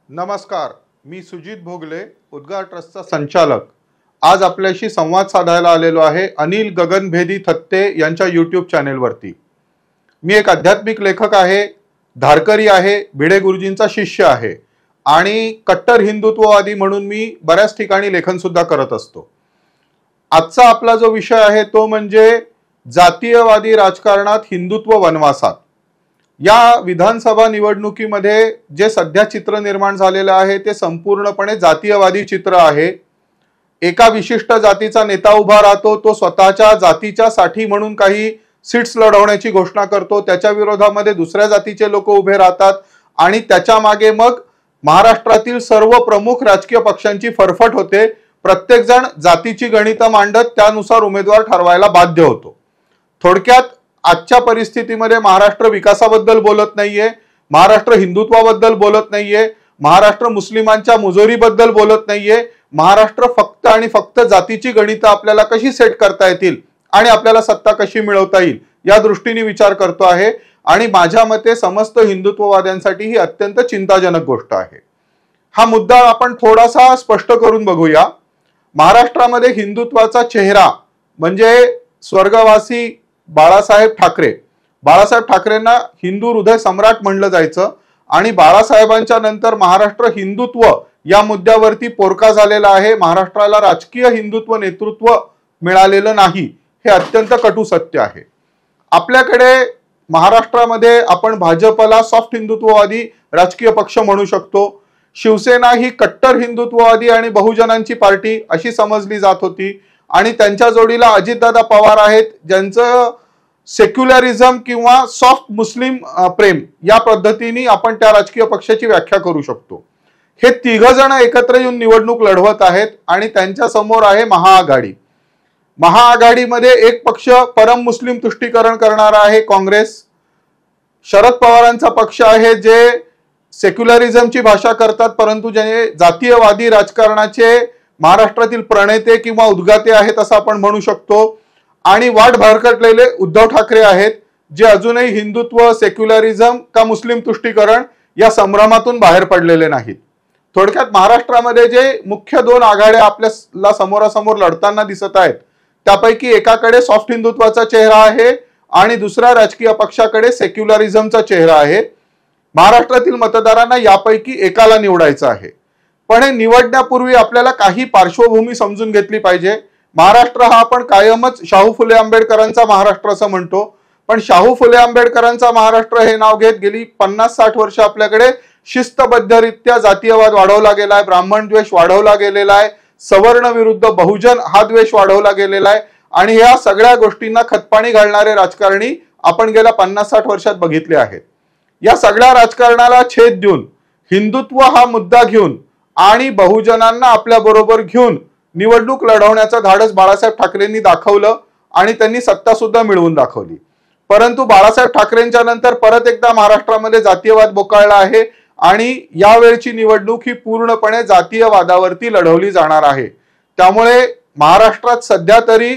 नमस्कार, मी सुजित भोगले, उद्गार ट्रस्टचा संचालक. आज आपल्याशी संवाद साधायला आलेलो आहे अनिल गगनभेदी थत्ते यांच्या यूट्यूब चॅनेलवरती. मी एक आध्यात्मिक लेखक आहे, धारकरी आहे, भिडे गुरुजींचा शिष्य आहे आणि कट्टर हिंदुत्ववादी म्हणून मी बऱ्याच ठिकाणी लेखन सुद्धा करत असतो. आजचा आपला जो विषय आहे तो म्हणजे जातीयवादी राजकारणात हिंदुत्व वनवासात. या विधानसभा निवडणुकीमध्ये जे सध्या चित्र निर्माण झालेलं आहे ते संपूर्णपणे जातीयवादी चित्र आहे. एका विशिष्ट जातीचा नेता उभा राहतो, तो स्वतःच्या जातीच्या साठी म्हणून काही सीट्स लढवण्याची घोषणा करतो, त्याच्या विरोधामध्ये दुसऱ्या जातीचे लोक उभे राहतात आणि त्याच्या मागे मग महाराष्ट्रातील सर्व प्रमुख राजकीय पक्षांची फरफट होते. प्रत्येक जण जातीची गणितं मांडत त्यानुसार उमेदवार ठरवायला बाध्य होतो. थोडक्यात आजच्या परिस्थितीमध्ये महाराष्ट्र विकासाबद्दल बोलत नाहीये, महाराष्ट्र हिंदुत्वाबद्दल बोलत नाहीये, महाराष्ट्र मुस्लिमांच्या मुजोरीबद्दल बोलत नाहीये. महाराष्ट्र फक्त आणि फक्त जातीची गणितं आपल्याला कशी सेट करता येतील आणि आपल्याला सत्ता कशी मिळवता येईल या दृष्टीने विचार करतो आहे. आणि माझ्या मते समस्त हिंदुत्ववाद्यांसाठी ही अत्यंत चिंताजनक गोष्ट आहे. हा मुद्दा आपण थोडासा स्पष्ट करून बघूया. महाराष्ट्रामध्ये हिंदुत्वाचा चेहरा म्हणजे स्वर्गवासी बाळासाहेब ठाकरे. बाळासाहेब ठाकरेंना हिंदू हृदय सम्राट म्हणलं जायचं आणि बाळासाहेबांच्या नंतर महाराष्ट्र हिंदुत्व या मुद्द्यावरती पोरका झालेला आहे. महाराष्ट्राला राजकीय हिंदुत्व नेतृत्व मिळालेलं नाही, हे अत्यंत कटू सत्य आहे. आपल्याकडे महाराष्ट्रामध्ये आपण भाजपला सॉफ्ट हिंदुत्ववादी राजकीय पक्ष म्हणू शकतो. शिवसेना ही कट्टर हिंदुत्ववादी आणि बहुजनांची पार्टी अशी समजली जात होती आणि त्यांच्या जोडीला अजितदादा पवार आहेत, ज्यांचं सेक्युलरिझम किंवा सॉफ्ट मुस्लिम प्रेम या पद्धतीने आपण त्या राजकीय पक्षाची व्याख्या करू शकतो. हे तिघ जण एकत्र येऊन निवडणूक लढवत आहेत आणि त्यांच्या समोर आहे महाआघाडी. महाआघाडीमध्ये एक पक्ष परम मुस्लिम तुष्टीकरण करणारा आहे काँग्रेस. शरद पवारांचा पक्ष आहे जे सेक्युलरिझमची भाषा करतात, परंतु जे जातीयवादी राजकारणाचे महाराष्ट्रातील प्रणेते किंवा उद्गाते आहेत असं आपण म्हणू शकतो. आणि वाट भरकटलेले उद्धव ठाकरे आहेत, जे अजूनही हिंदुत्व, सेक्युलरिझम का मुस्लिम तुष्टीकरण या संभ्रमातून बाहेर पडलेले नाहीत. थोडक्यात महाराष्ट्रामध्ये जे मुख्य दोन आघाड्या आपल्याला समोरासमोर लढताना दिसत आहेत त्यापैकी एकाकडे सॉफ्ट हिंदुत्वाचा चेहरा आहे आणि दुसऱ्या राजकीय पक्षाकडे सेक्युलरिझमचा चेहरा आहे. महाराष्ट्रातील मतदारांना यापैकी एकाला निवडायचं आहे. पण हे निवडण्यापूर्वी आपल्याला काही पार्श्वभूमी समजून घेतली पाहिजे. महाराष्ट्र हा आपण कायमच शाहू फुले आंबेडकरांचा महाराष्ट्र असं म्हणतो, पण शाहू फुले आंबेडकरांचा महाराष्ट्र हे नाव घेत गेली 50-60 वर्ष आपल्याकडे शिस्तबद्धरित्या जातीयवाद वाढवला गेलाय, ब्राह्मण द्वेष वाढवला गेलेला आहे, सवर्ण विरुद्ध बहुजन हा द्वेष वाढवला गेलेला आहे आणि या सगळ्या गोष्टींना खतपाणी घालणारे राजकारणी आपण गेल्या 50-60 वर्षात बघितले आहेत. या सगळ्या राजकारणाला छेद देऊन हिंदुत्व हा मुद्दा घेऊन आणि बहुजनांना आपल्या बरोबर घेऊन निवडणूक लढवण्याचं धाडस बाळासाहेब ठाकरेंनी दाखवलं आणि त्यांनी सत्ता सुद्धा मिळवून दाखवली. परंतु बाळासाहेब ठाकरेंच्या नंतर परत एकदा महाराष्ट्रामध्ये जातीयवाद बोकाळला आहे आणि यावेळची निवडणूक ही पूर्णपणे जातीयवादावरती लढवली जाणार आहे. त्यामुळे महाराष्ट्रात सध्या तरी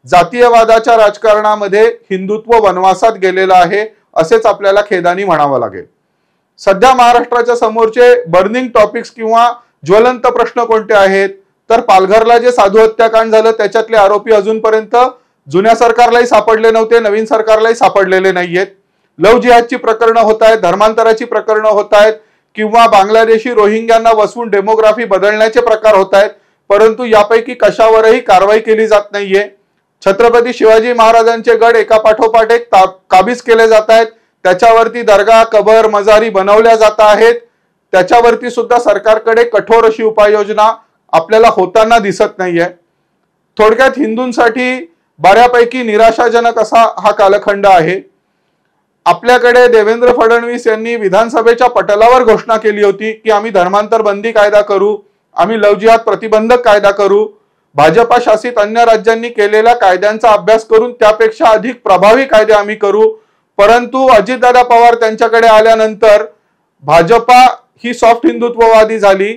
जातीयवादाच्या राजकारणामध्ये हिंदुत्व वनवासात गेलेलं आहे असेच आपल्याला खेदानी म्हणावं लागेल. सध्या महाराष्ट्राच्या समोरचे बर्निंग टॉपिक्स किंवा ज्वलंत प्रश्न कोणते आहेत तर पालघरला जे साधू हत्याकांड झालं त्याच्यातले आरोपी अजूनपर्यंत जुन्या सरकारलाही सापडले नव्हते, नवीन सरकारलाही सापडलेले नाहीयेत. लव जिहादची प्रकरणं होत आहेत, धर्मांतराची प्रकरणं होत आहेत किंवा बांगलादेशी रोहिंग्यांना वसवून डेमोग्राफी बदलण्याचे प्रकार होत आहेत, परंतु यापैकी कशावरही कारवाई केली जात नाहीये. छत्रपती शिवाजी महाराजांचे गड एका पाठोपाठ एक काबीज केले जात आहेत, त्याच्यावरती दर्गा, कबर, मजारी बनवल्या जात आहेत, त्याच्यावरती सुद्धा सरकारकडे कठोर अशी उपाययोजना आपल्याला होताना दिसत नाहीये. थोडक्यात हिंदूंसाठी बऱ्यापैकी निराशाजनक असा हा कालखंड आहे. आपल्याकडे देवेंद्र फडणवीस यांनी विधानसभेच्या पटलावर घोषणा केली होती की आम्ही धर्मांतर बंदी कायदा करू, आम्ही लव जिहाद प्रतिबंधक कायदा करू. भाजपा शासित अन्य राज्यांनी केलेल्या कायद्यांचा अभ्यास करून त्यापेक्षा अधिक प्रभावी कायदे आम्ही करू. परंतु अजितदादा पवार त्यांच्याकडे आल्यानंतर भाजपा ही सॉफ्ट हिंदुत्ववादी झाली.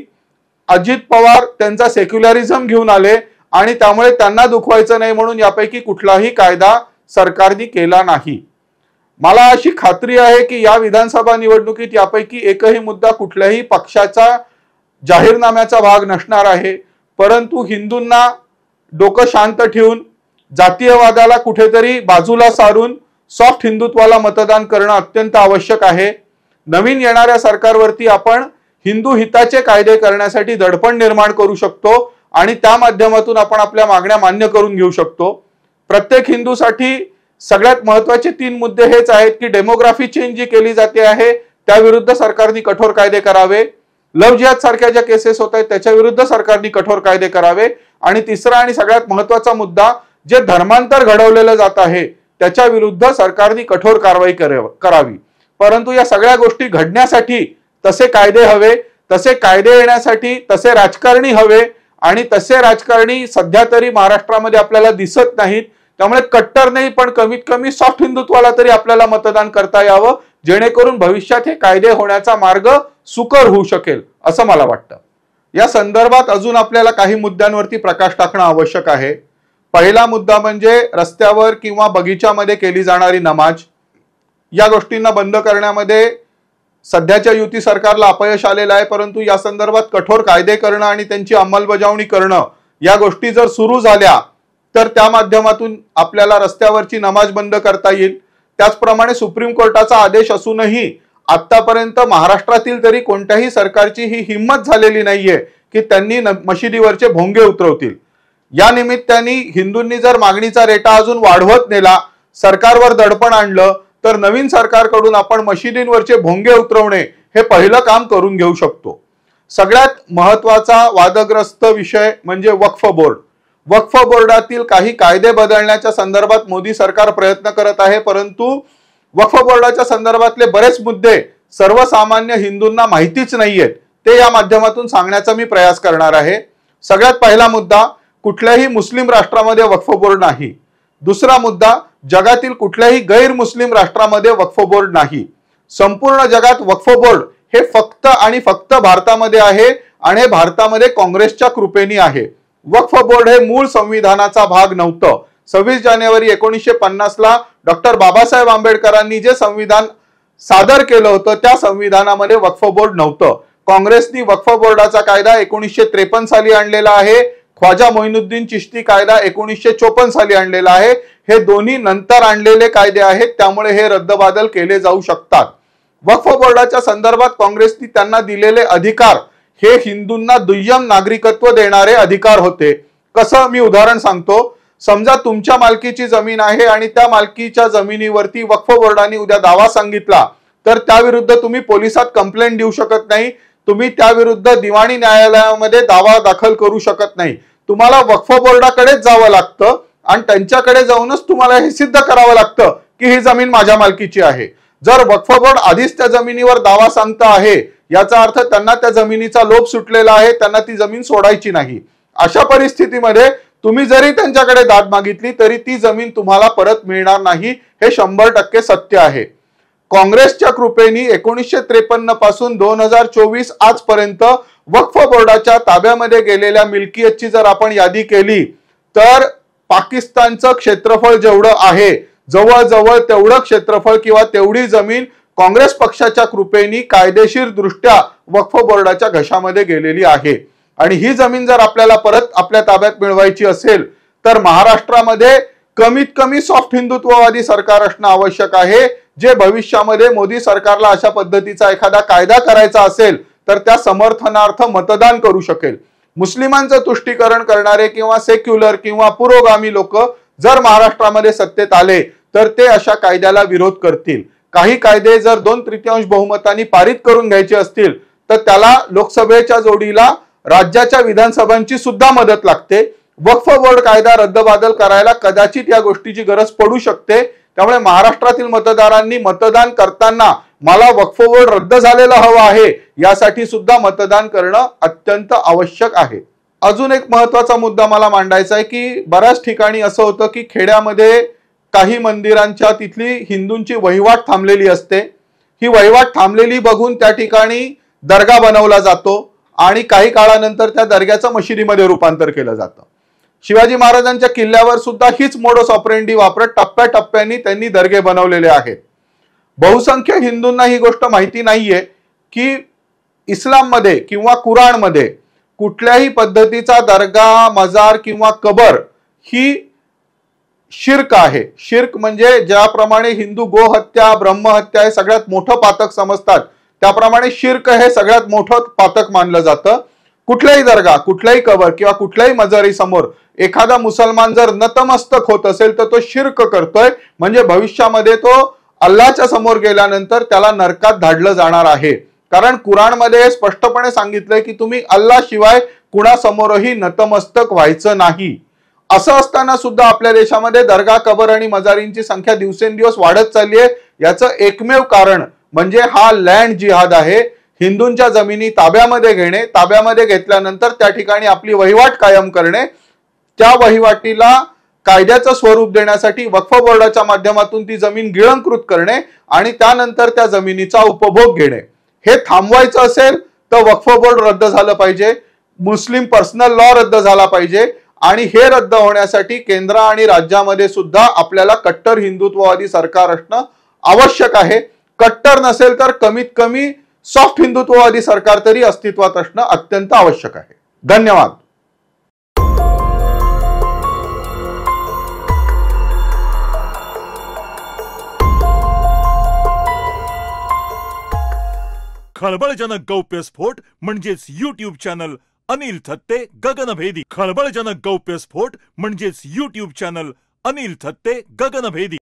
अजित पवार त्यांचा सेक्युलरिझम घेऊन आले आणि त्यामुळे त्यांना दुखवायचं नाही म्हणून यापैकी कुठलाही कायदा सरकारने केला नाही. मला अशी खात्री आहे की या विधानसभा निवडणुकीत यापैकी एकही मुद्दा कुठल्याही पक्षाचा जाहीरनाम्याचा भाग नसणार आहे, परंतु हिंदूंना डोकं शांत ठेवून जातीयवादाला कुठेतरी बाजूला सारून सॉफ्ट हिंदुत्वाला मतदान करणं अत्यंत आवश्यक आहे। नवीन येणाऱ्या सरकारवरती आपण हिंदू हिताचे कायदे करण्यासाठी दडपण निर्माण करू शकतो आणि त्या माध्यमातून आपण आपल्या मागण्या मान्य करून घेऊ शकतो। प्रत्येक हिंदूसाठी सगळ्यात महत्त्वाचे 3 मुद्दे हेच आहेत की डेमोग्राफी चेंज जी केली जाते आहे त्याविरुद्ध सरकारने कठोर कायदे करावे, लव जिहाद सारख्या ज्या केसेस होत आहेत त्याच्या विरुद्ध सरकारने कठोर कायदे करावे, आणि तिसरा आणि सगळ्यात महत्त्वाचा मुद्दा जे धर्मांतर घडवलेलं जात आहे त्याच्या विरुद्ध सरकारने कठोर कारवाई करावी। परंतु या सगळ्या गोष्टी घडण्यासाठी तसे कायदे हवे, तसे कायदे येण्यासाठी तसे राजकारणी हवे, आणि तसे राजकारणी सध्या तरी महाराष्ट्रामध्ये आपल्याला दिसत नाहीत। त्यामुळे कट्टर नाही पण कमीत कमी सॉफ्ट हिंदुत्वाला तरी आपल्याला मतदान करता यावं, जेणेकरून भविष्यात हे कायदे होण्याचा मार्ग सुकर होऊ शकेल असं मला वाटतं। या संदर्भात अजून आपल्याला काही मुद्द्यांवरती प्रकाश टाकणं आवश्यक आहे। पहिला मुद्दा म्हणजे रस्त्यावर किंवा बगीच्यामध्ये केली जाणारी नमाज। या गोष्टींना बंद करण्यामध्ये सध्याच्या युती सरकारला अपयश आलेलं आहे, परंतु या संदर्भात कठोर कायदे करणं आणि त्यांची अंमलबजावणी करणं या गोष्टी जर सुरू झाल्या तर त्या माध्यमातून आपल्याला रस्त्यावरची नमाज बंद करता येईल। त्याचप्रमाणे सुप्रीम कोर्टाचा आदेश असूनही आतापर्यंत महाराष्ट्रातील तरी कोणत्याही सरकारची ही हिम्मत झालेली नाहीये की त्यांनी मशिदीवरचे भोंगे उतरवतील। या निमित्ताने हिंदूंनी जर मागणीचा रेटा अजून वाढवत नेला, सरकारवर दडपण आणलं, तर नवीन सरकारकडून आपण मशिदींवरचे भोंगे उतरवणे हे पहिलं काम करून घेऊ शकतो। सगळ्यात महत्त्वाचा वादग्रस्त विषय म्हणजे वक्फ बोर्ड। वक्फ बोर्डातील काही कायदे बदलण्याच्या संदर्भात मोदी सरकार प्रयत्न करत आहे, परंतु वक्फ बोर्डाच्या संदर्भातले बरेच मुद्दे सर्वसामान्य हिंदूंना माहितीच नाहीयेत, ते या माध्यमातून सांगण्याचा मी प्रयास करणार आहे। सगळ्यात पहिला मुद्दा, कुठल्याही मुस्लिम राष्ट्रामध्ये वक्फ बोर्ड नाही। दुसरा मुद्दा, जगातील कुठल्याही गैर मुस्लिम राष्ट्रामध्ये वक्फ बोर्ड नाही। संपूर्ण जगात वक्फ बोर्ड हे फक्त आणि फक्त भारतामध्ये आहे, आणि हे भारतामध्ये काँग्रेसच्या कृपेने आहे। वक्फ बोर्ड हे मूळ संविधानाचा भाग नव्हतं। 26 जानेवारी 1950 ला डॉक्टर बाबासाहेब आंबेडकरांनी जे संविधान सादर केलं होतं त्या संविधानामध्ये वक्फ बोर्ड नव्हतं। काँग्रेसनी वक्फ बोर्डाचा कायदा 1953 साली आणलेला आहे। ख्वाजा मोइनुद्दीन चिश्ती कायदा 1954 साली आणलेला आहे। हे दोन्ही नंतर आणलेले कायदे आहेत, त्यामुळे हे रद्दबादल केले जाऊ शकतात। वक्फ बोर्डाच्या संदर्भात काँग्रेसनी त्यांना दिलेले अधिकार हे हिंदूंना दुय्यम नागरिकत्व देणारे अधिकार होते। कसं, मी उदाहरण सांगतो। समजा तुमच्या मालकीची जमीन आहे आणि त्या मालकीच्या जमिनीवरती वक्फ बोर्डाने उद्या दावा सांगितला, तर त्याविरुद्ध तुम्ही पोलिसात कंप्लेंट देऊ शकत नाही, तुम्ही त्याविरुद्ध दिवाणी न्यायालयामध्ये दावा दाखल करू शकत नाही। तुम्हाला वक्फ बोर्डाकडेच जावं लागतं आणि त्यांच्याकडे जाऊनच तुम्हाला हे सिद्ध करावं लागतं की ही जमीन माझ्या मालकीची आहे। जर वक्फ बोर्ड आधीच त्या जमिनीवर दावा सांगत आहे, याचा अर्थ त्यांना त्या जमिनीचा लोभ सुटलेला आहे, त्यांना ती जमीन सोडायची नाही। अशा परिस्थितीमध्ये तुम्ही जरी त्यांच्याकडे दाद मागितली तरी ती जमीन तुम्हाला परत मिळणार नाही, हे 100% सत्य आहे। काँग्रेसच्या कृपेने 1953 पासून 2024 आजपर्यंत वक्फ बोर्डाच्या ताब्यामध्ये गेलेल्या मिल्कियतची जर आपण यादी केली तर पाकिस्तानचं क्षेत्रफळ जेवढं आहे, जवळजवळ तेवढं क्षेत्रफळ किंवा तेवढी जमीन काँग्रेस पक्षाच्या कृपेने कायदेशीर दृष्ट्या वक्फ बोर्डाच्या घशामध्ये गेलेली आहे। आणि ही जमीन जर आपल्याला परत आपल्या ताब्यात मिळवायची असेल तर महाराष्ट्रामध्ये कमीत कमी सॉफ्ट हिंदुत्ववादी सरकार असणं आवश्यक आहे, जे भविष्यामध्ये मोदी सरकारला अशा पद्धतीचा एखादा कायदा करायचा असेल तर त्या समर्थनार्थ मतदान करू शकेल। मुस्लिमांचं तुष्टीकरण करणारे किंवा सेक्युलर किंवा पुरोगामी लोक जर महाराष्ट्रामध्ये सत्तेत आले तर ते अशा कायद्याला विरोध करतील। काही कायदे जर 2/3 बहुमताने पारित करून घ्यायचे असतील तर त्याला लोकसभेच्या जोडीला राज्याच्या विधानसभांची सुद्धा मदत लागते। वक्फ बोर्ड कायदा रद्दबादल करायला कदाचित या गोष्टीची गरज पडू शकते। त्यामुळे महाराष्ट्रातील मतदारांनी मतदान करताना मला वक्फ बोर्ड रद्द झालेलं हवं आहे यासाठी सुद्धा मतदान करणं अत्यंत आवश्यक आहे। अजून एक महत्त्वाचा मुद्दा मला मांडायचा आहे की बऱ्याच ठिकाणी असं होतं की खेड्यामध्ये काही मंदिरांच्या तिथली हिंदूंची वहिवाट थांबलेली असते। ही वहिवाट थांबलेली बघून त्या ठिकाणी दर्गा बनवला जातो आणि काही काळानंतर त्या दर्ग्याचं मशिदीमध्ये रूपांतर केलं जातं। शिवाजी महाराजांच्या किल्ल्यावर सुद्धा हीच मोडस ऑपरेंडी वापरत टप्प्याटप्प्याने त्यांनी दर्गे बनवलेले आहेत। बहुसंख्य हिंदूंना ही गोष्ट माहिती नाहीये की इस्लाममध्ये किंवा कुराणमध्ये कुठल्याही पद्धतीचा दर्गा, मजार किंवा कबर ही शिर्क आहे. शिर्क म्हणजे ज्याप्रमाणे हिंदू गोहत्या, ब्रह्महत्या हे सगळ्यात मोठं पातक समजतात, त्याप्रमाणे शिर्क हे सगळ्यात मोठं पातक मानलं जातं. कुठल्याही दर्गा, कुठल्याही कबर किंवा कुठल्याही मजारी समोर एखादा मुसलमान जर नतमस्तक होत असेल तर तो शिर्क करतोय, म्हणजे भविष्यामध्ये तो अल्लाच्या समोर गेल्यानंतर त्याला नरकात धाडलं जाणार आहे. कारण कुराणमध्ये स्पष्टपणे सांगितलंय की तुम्ही अल्ला शिवाय कुणासमोरही नतमस्तक व्हायचं नाही. असं असताना सुद्धा आपल्या देशामध्ये दर्गा, कबर आणि मजारींची संख्या दिवसेंदिवस वाढत चालली आहे. याचं एकमेव कारण म्हणजे हा लँड जिहाद आहे. हिंदूंच्या जमिनी ताब्यामध्ये घेणे, ताब्यामध्ये घेतल्यानंतर त्या ठिकाणी आपली वहिवाट कायम करणे, त्या वहिवाटीला कायद्याचं स्वरूप देण्यासाठी वक्फ बोर्डाच्या माध्यमातून ती जमीन गिळंकृत करणे आणि त्यानंतर त्या जमिनीचा उपभोग घेणे. हे थांबवायचं असेल तर वक्फ बोर्ड रद्द झालं पाहिजे, मुस्लिम पर्सनल लॉ रद्द झाला पाहिजे आणि हे रद्द होण्यासाठी केंद्र आणि राज्यामध्ये सुद्धा आपल्याला कट्टर हिंदुत्ववादी सरकार असणं आवश्यक आहे. कट्टर नसेल तर कमीत कमी सॉफ्ट हिंदुत्ववादी सरकार तरी अस्तित्वात असणं अत्यंत आवश्यक आहे. धन्यवाद. खळबळजनक गौप्यस्फोट म्हणजेच यूट्यूब चॅनल अनिल थत्ते गगनभेदी. खळबळजनक गौप्यस्फोट म्हणजेच यूट्यूब चॅनल अनिल थत्ते गगनभेदी.